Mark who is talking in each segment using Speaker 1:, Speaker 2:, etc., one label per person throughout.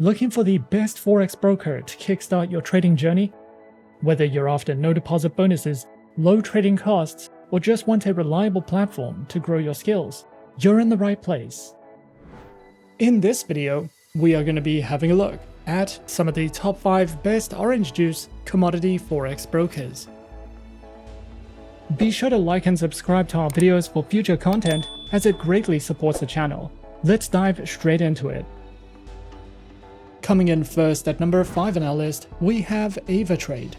Speaker 1: Looking for the best Forex broker to kickstart your trading journey? Whether you're after no deposit bonuses, low trading costs, or just want a reliable platform to grow your skills, you're in the right place. In this video, we are going to be having a look at some of the top 5 best orange juice commodity Forex brokers. Be sure to like and subscribe to our videos for future content, as it greatly supports the channel. Let's dive straight into it. Coming in first at number 5 on our list, we have Avatrade.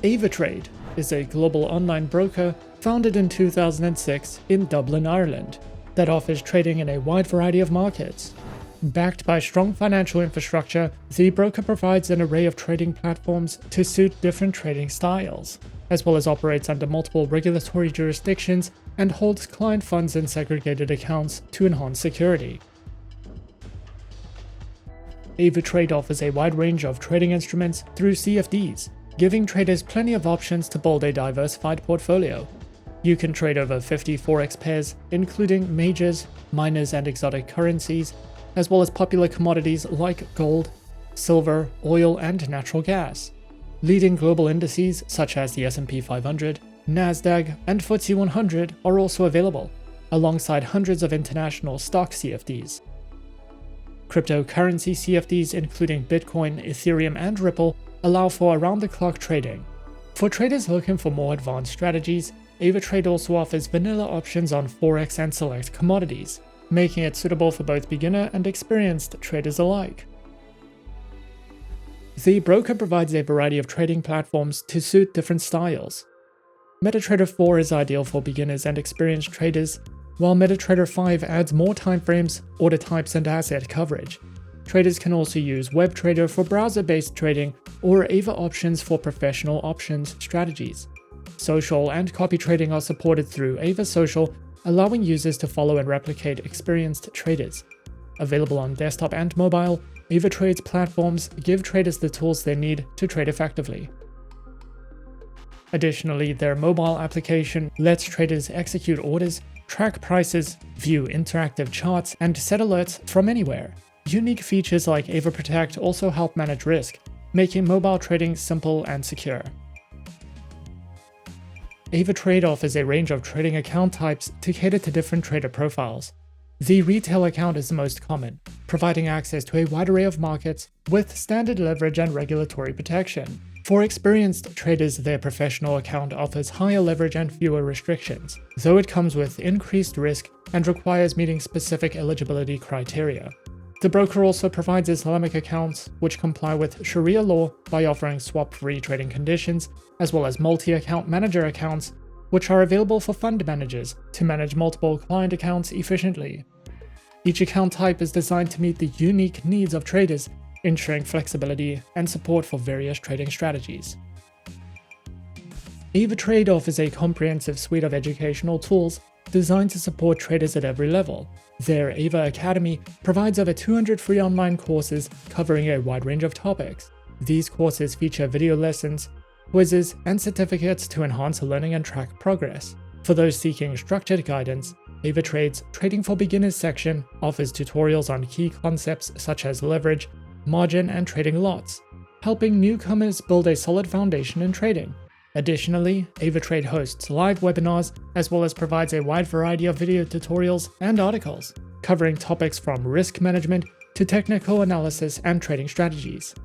Speaker 1: Avatrade is a global online broker founded in 2006 in Dublin, Ireland, that offers trading in a wide variety of markets. Backed by strong financial infrastructure, the broker provides an array of trading platforms to suit different trading styles, as well as operates under multiple regulatory jurisdictions and holds client funds in segregated accounts to enhance security. Avatrade offers a wide range of trading instruments through CFDs, giving traders plenty of options to build a diversified portfolio. You can trade over 50 Forex pairs, including majors, minors, and exotic currencies, as well as popular commodities like gold, silver, oil, and natural gas. Leading global indices such as the S&P 500, Nasdaq, and FTSE 100 are also available, alongside hundreds of international stock CFDs. Cryptocurrency CFDs including Bitcoin, Ethereum, and Ripple allow for around-the-clock trading. For traders looking for more advanced strategies, Avatrade also offers vanilla options on Forex and select commodities, making it suitable for both beginner and experienced traders alike. The broker provides a variety of trading platforms to suit different styles. MetaTrader 4 is ideal for beginners and experienced traders, while MetaTrader 5 adds more timeframes, order types, and asset coverage. Traders can also use WebTrader for browser-based trading or Ava options for professional options strategies. Social and copy trading are supported through Ava Social, allowing users to follow and replicate experienced traders. Available on desktop and mobile, Avatrade's platforms give traders the tools they need to trade effectively. Additionally, their mobile application lets traders execute orders, track prices, view interactive charts, and set alerts from anywhere. Unique features like Ava Protect also help manage risk, making mobile trading simple and secure. Avatrade offers a range of trading account types to cater to different trader profiles. The retail account is the most common, providing access to a wide array of markets with standard leverage and regulatory protection. For experienced traders, their professional account offers higher leverage and fewer restrictions, though it comes with increased risk and requires meeting specific eligibility criteria. The broker also provides Islamic accounts, which comply with Sharia law by offering swap-free trading conditions, as well as multi-account manager accounts, which are available for fund managers to manage multiple client accounts efficiently. Each account type is designed to meet the unique needs of traders, ensuring flexibility and support for various trading strategies. Avatrade offers a comprehensive suite of educational tools designed to support traders at every level. Their Ava Academy provides over 200 free online courses covering a wide range of topics. These courses feature video lessons, quizzes, and certificates to enhance learning and track progress. For those seeking structured guidance, Avatrade's Trading for Beginners section offers tutorials on key concepts such as leverage, margin, and trading lots, helping newcomers build a solid foundation in trading. Additionally, Avatrade hosts live webinars as well as provides a wide variety of video tutorials and articles, covering topics from risk management to technical analysis and trading strategies.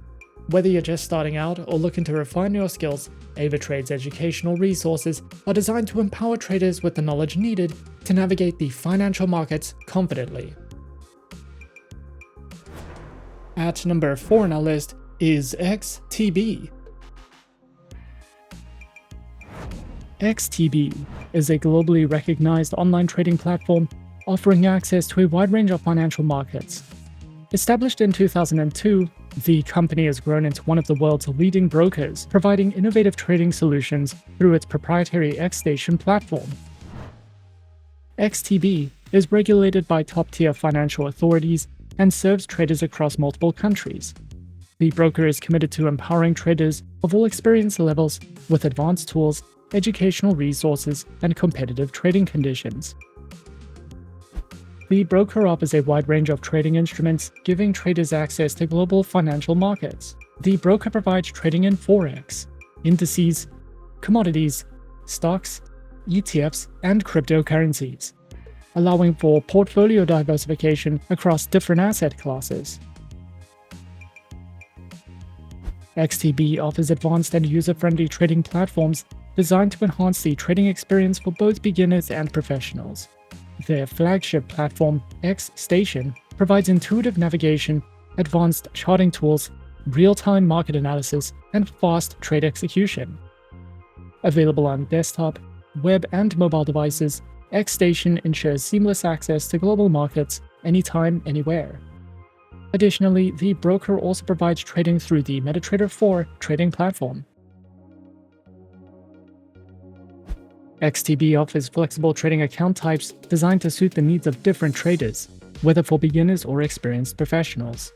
Speaker 1: Whether you're just starting out or looking to refine your skills, Avatrade's educational resources are designed to empower traders with the knowledge needed to navigate the financial markets confidently. At number 4 on our list is XTB. XTB is a globally recognized online trading platform offering access to a wide range of financial markets. Established in 2002, the company has grown into one of the world's leading brokers, providing innovative trading solutions through its proprietary XStation platform. XTB is regulated by top-tier financial authorities and serves traders across multiple countries. The broker is committed to empowering traders of all experience levels with advanced tools, educational resources, and competitive trading conditions. The broker offers a wide range of trading instruments, giving traders access to global financial markets. The broker provides trading in Forex, indices, commodities, stocks, ETFs, and cryptocurrencies, allowing for portfolio diversification across different asset classes. XTB offers advanced and user-friendly trading platforms designed to enhance the trading experience for both beginners and professionals. Their flagship platform, XStation, provides intuitive navigation, advanced charting tools, real-time market analysis, and fast trade execution. Available on desktop, web, and mobile devices, XStation ensures seamless access to global markets anytime, anywhere. Additionally, the broker also provides trading through the MetaTrader 4 trading platform. XTB offers flexible trading account types designed to suit the needs of different traders, whether for beginners or experienced professionals.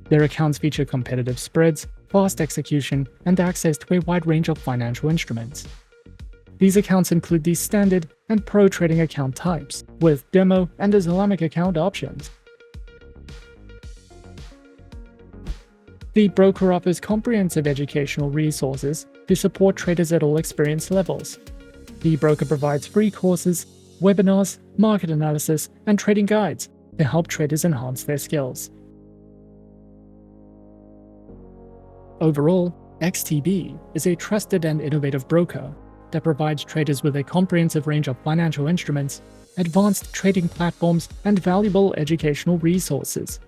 Speaker 1: Their accounts feature competitive spreads, fast execution, and access to a wide range of financial instruments. These accounts include the standard and pro trading account types, with demo and Islamic account options. The broker offers comprehensive educational resources to support traders at all experience levels. The broker provides free courses, webinars, market analysis, and trading guides to help traders enhance their skills. Overall, XTB is a trusted and innovative broker that provides traders with a comprehensive range of financial instruments, advanced trading platforms, and valuable educational resources.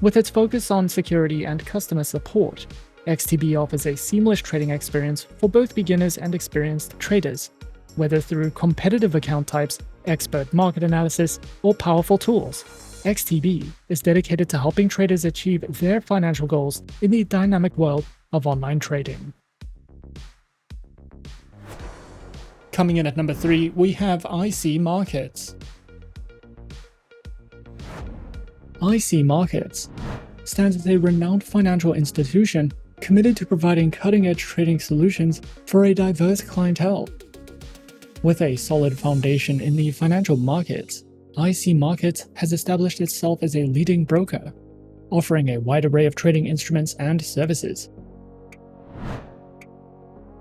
Speaker 1: With its focus on security and customer support, XTB offers a seamless trading experience for both beginners and experienced traders, whether through competitive account types, expert market analysis, or powerful tools. XTB is dedicated to helping traders achieve their financial goals in the dynamic world of online trading. Coming in at number 3, we have IC Markets. IC Markets stands as a renowned financial institution committed to providing cutting-edge trading solutions for a diverse clientele. With a solid foundation in the financial markets, IC Markets has established itself as a leading broker, offering a wide array of trading instruments and services.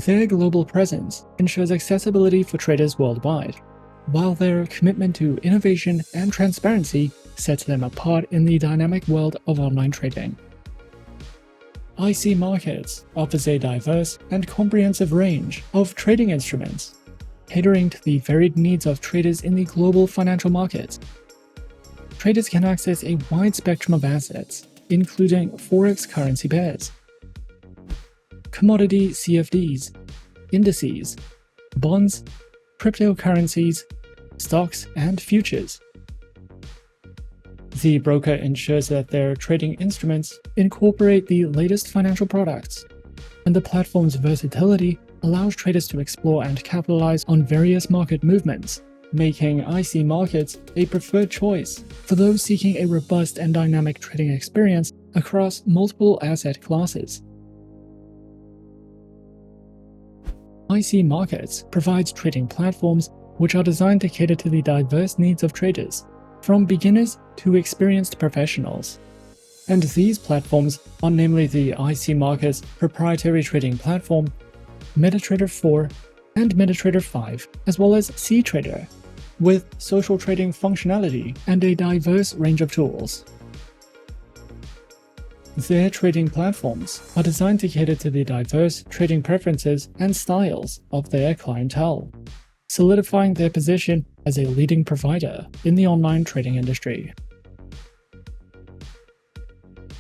Speaker 1: Their global presence ensures accessibility for traders worldwide, while their commitment to innovation and transparency sets them apart in the dynamic world of online trading. IC Markets offers a diverse and comprehensive range of trading instruments, catering to the varied needs of traders in the global financial markets. Traders can access a wide spectrum of assets, including Forex currency pairs, commodity CFDs, indices, bonds, cryptocurrencies, stocks, and futures. The broker ensures that their trading instruments incorporate the latest financial products, and the platform's versatility allows traders to explore and capitalize on various market movements, making IC Markets a preferred choice for those seeking a robust and dynamic trading experience across multiple asset classes. IC Markets provides trading platforms which are designed to cater to the diverse needs of traders, from beginners to experienced professionals. And these platforms are namely the IC Markets proprietary trading platform, MetaTrader 4, and MetaTrader 5, as well as cTrader, with social trading functionality and a diverse range of tools. Their trading platforms are designed to cater to the diverse trading preferences and styles of their clientele, solidifying their position as a leading provider in the online trading industry.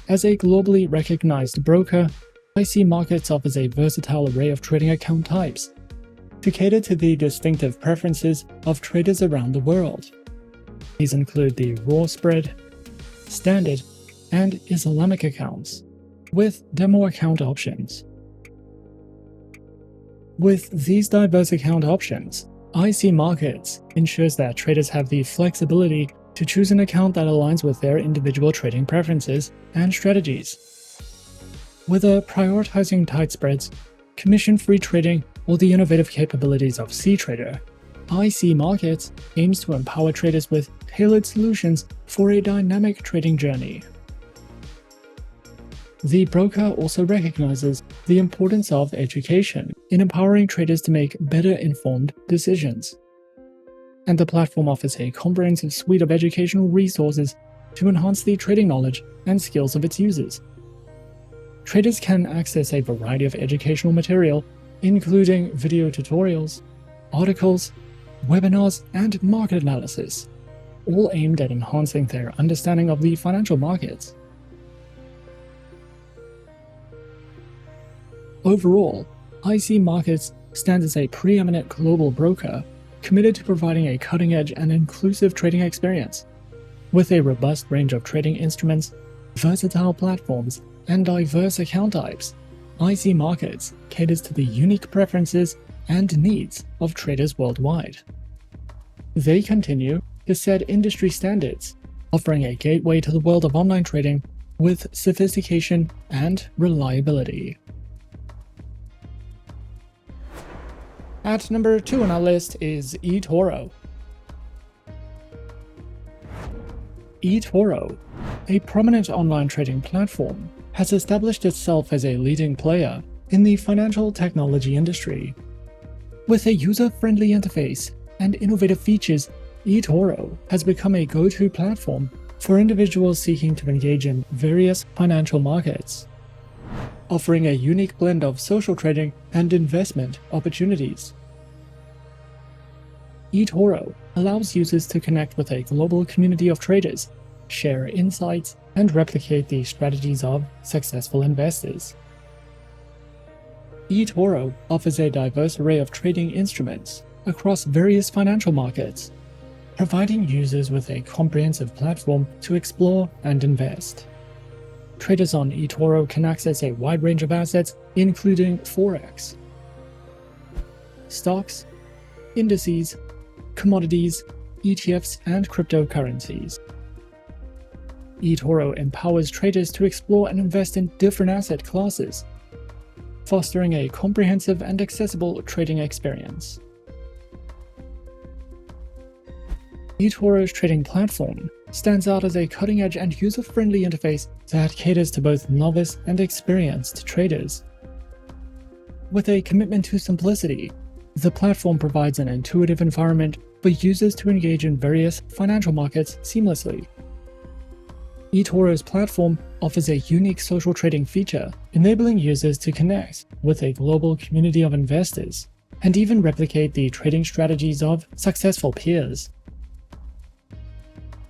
Speaker 1: As a globally recognized broker, IC Markets offers a versatile array of trading account types to cater to the distinctive preferences of traders around the world. These include the raw spread, standard, and Islamic accounts, with demo account options. With these diverse account options, IC Markets ensures that traders have the flexibility to choose an account that aligns with their individual trading preferences and strategies. Whether prioritizing tight spreads, commission-free trading, or the innovative capabilities of cTrader, IC Markets aims to empower traders with tailored solutions for a dynamic trading journey. The broker also recognizes the importance of education in empowering traders to make better informed decisions. And the platform offers a comprehensive suite of educational resources to enhance the trading knowledge and skills of its users. Traders can access a variety of educational material, including video tutorials, articles, webinars, and market analysis, all aimed at enhancing their understanding of the financial markets. Overall, IC Markets stands as a preeminent global broker committed to providing a cutting-edge and inclusive trading experience. With a robust range of trading instruments, versatile platforms, and diverse account types, IC Markets caters to the unique preferences and needs of traders worldwide. They continue to set industry standards, offering a gateway to the world of online trading with sophistication and reliability. At number 2 on our list is eToro. eToro, a prominent online trading platform, has established itself as a leading player in the financial technology industry. With a user-friendly interface and innovative features, eToro has become a go-to platform for individuals seeking to engage in various financial markets, offering a unique blend of social trading and investment opportunities. eToro allows users to connect with a global community of traders, share insights, and replicate the strategies of successful investors. eToro offers a diverse array of trading instruments across various financial markets, providing users with a comprehensive platform to explore and invest. Traders on eToro can access a wide range of assets, including Forex, stocks, indices, commodities, ETFs, and cryptocurrencies. eToro empowers traders to explore and invest in different asset classes, fostering a comprehensive and accessible trading experience. eToro's trading platform stands out as a cutting-edge and user-friendly interface that caters to both novice and experienced traders. With a commitment to simplicity, the platform provides an intuitive environment for users to engage in various financial markets seamlessly. eToro's platform offers a unique social trading feature, enabling users to connect with a global community of investors and even replicate the trading strategies of successful peers.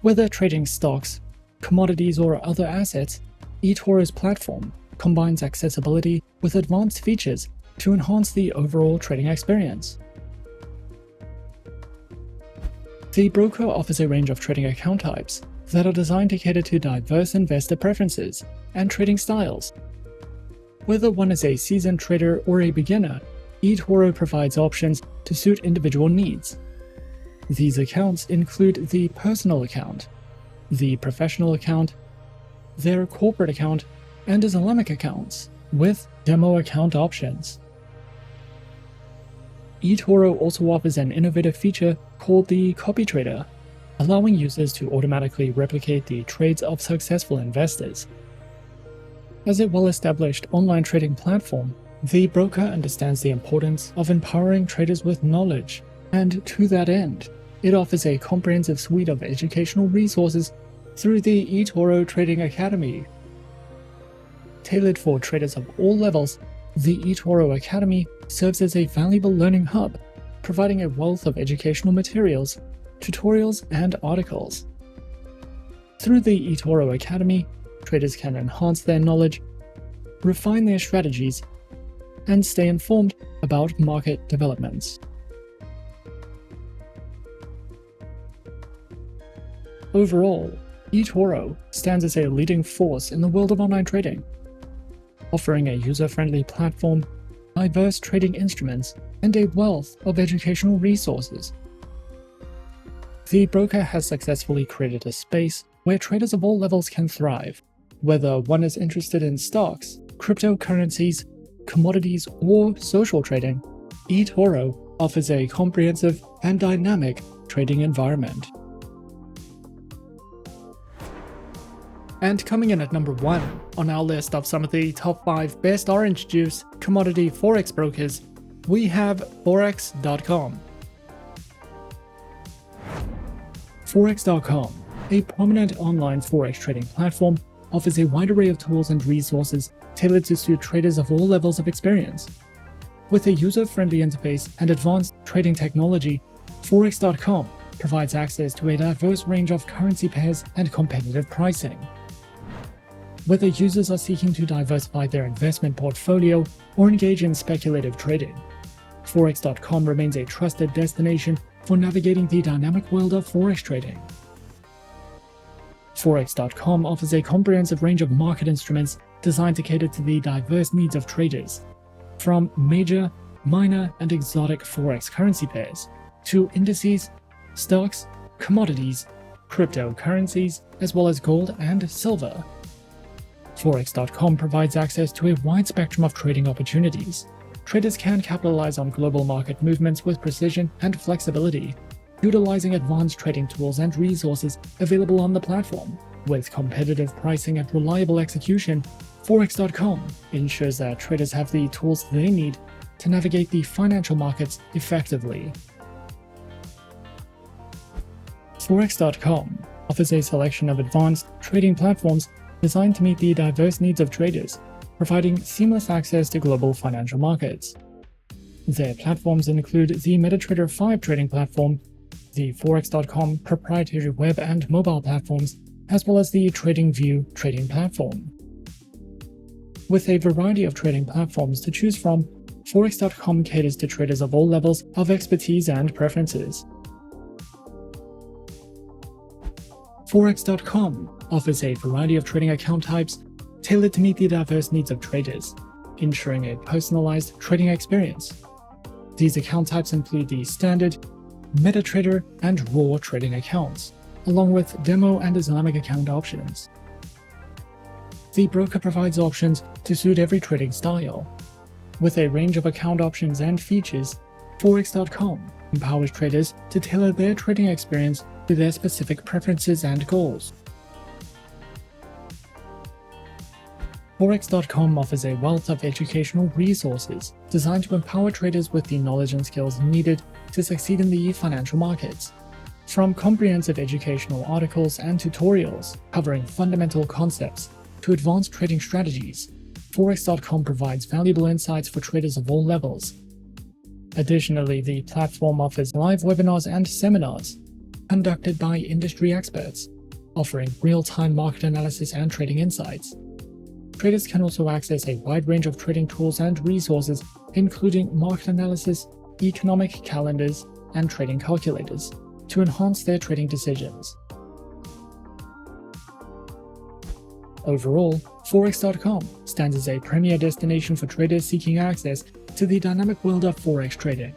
Speaker 1: Whether trading stocks, commodities, or other assets, eToro's platform combines accessibility with advanced features to enhance the overall trading experience. The broker offers a range of trading account types that are designed to cater to diverse investor preferences and trading styles. Whether one is a seasoned trader or a beginner, eToro provides options to suit individual needs. These accounts include the personal account, the professional account, their corporate account, and Islamic accounts, with demo account options. eToro also offers an innovative feature called the Copy Trader, allowing users to automatically replicate the trades of successful investors. As a well-established online trading platform, the broker understands the importance of empowering traders with knowledge, and to that end, it offers a comprehensive suite of educational resources through the eToro Trading Academy. Tailored for traders of all levels, the eToro Academy serves as a valuable learning hub, providing a wealth of educational materials, tutorials, and articles. Through the eToro Academy, traders can enhance their knowledge, refine their strategies, and stay informed about market developments. Overall, eToro stands as a leading force in the world of online trading, offering a user-friendly platform, diverse trading instruments, and a wealth of educational resources. The broker has successfully created a space where traders of all levels can thrive, whether one is interested in stocks, cryptocurrencies, commodities, or social trading. eToro offers a comprehensive and dynamic trading environment. And coming in at number 1 on our list of some of the top 5 best orange juice commodity forex brokers, we have Forex.com. Forex.com, a prominent online forex trading platform, offers a wide array of tools and resources tailored to suit traders of all levels of experience. With a user-friendly interface and advanced trading technology, Forex.com provides access to a diverse range of currency pairs and competitive pricing. Whether users are seeking to diversify their investment portfolio or engage in speculative trading, Forex.com remains a trusted destination for navigating the dynamic world of forex trading. Forex.com offers a comprehensive range of market instruments designed to cater to the diverse needs of traders, from major, minor, and exotic forex currency pairs to indices, stocks, commodities, cryptocurrencies, as well as gold and silver. Forex.com provides access to a wide spectrum of trading opportunities. Traders can capitalize on global market movements with precision and flexibility, utilizing advanced trading tools and resources available on the platform. With competitive pricing and reliable execution, Forex.com ensures that traders have the tools they need to navigate the financial markets effectively. Forex.com offers a selection of advanced trading platforms designed to meet the diverse needs of traders, providing seamless access to global financial markets. Their platforms include the MetaTrader 5 trading platform, the Forex.com proprietary web and mobile platforms, as well as the TradingView trading platform. With a variety of trading platforms to choose from, Forex.com caters to traders of all levels of expertise and preferences. Forex.com offers a variety of trading account types tailored to meet the diverse needs of traders, ensuring a personalized trading experience. These account types include the standard, MetaTrader, and raw trading accounts, along with demo and Islamic account options. The broker provides options to suit every trading style. With a range of account options and features, Forex.com empowers traders to tailor their trading experience to their specific preferences and goals. Forex.com offers a wealth of educational resources designed to empower traders with the knowledge and skills needed to succeed in the financial markets. From comprehensive educational articles and tutorials covering fundamental concepts to advanced trading strategies, Forex.com provides valuable insights for traders of all levels. Additionally, the platform offers live webinars and seminars conducted by industry experts, offering real-time market analysis and trading insights. Traders can also access a wide range of trading tools and resources, including market analysis, economic calendars, and trading calculators, to enhance their trading decisions. Overall, Forex.com stands as a premier destination for traders seeking access to the dynamic world of forex trading.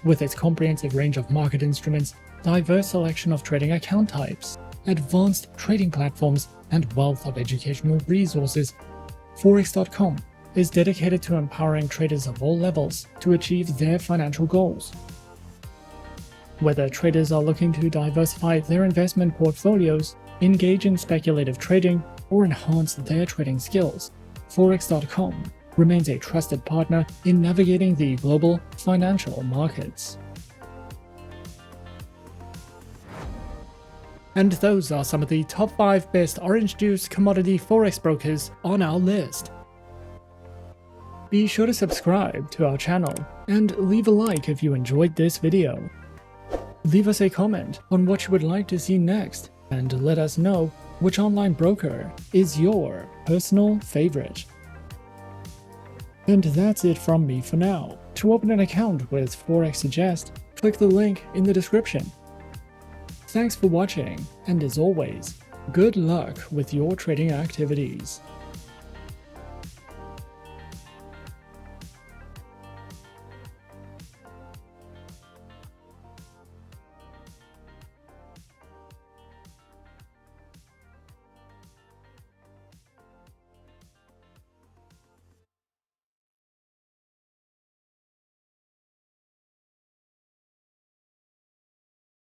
Speaker 1: With its comprehensive range of market instruments, diverse selection of trading account types, advanced trading platforms, and wealth of educational resources, Forex.com is dedicated to empowering traders of all levels to achieve their financial goals. Whether traders are looking to diversify their investment portfolios, engage in speculative trading, or enhance their trading skills, Forex.com remains a trusted partner in navigating the global financial markets. And those are some of the top 5 best orange juice commodity forex brokers on our list. Be sure to subscribe to our channel and leave a like if you enjoyed this video. Leave us a comment on what you would like to see next, and let us know which online broker is your personal favorite. And that's it from me for now. To open an account with Forexsuggest, click the link in the description. Thanks for watching, and as always, good luck with your trading activities.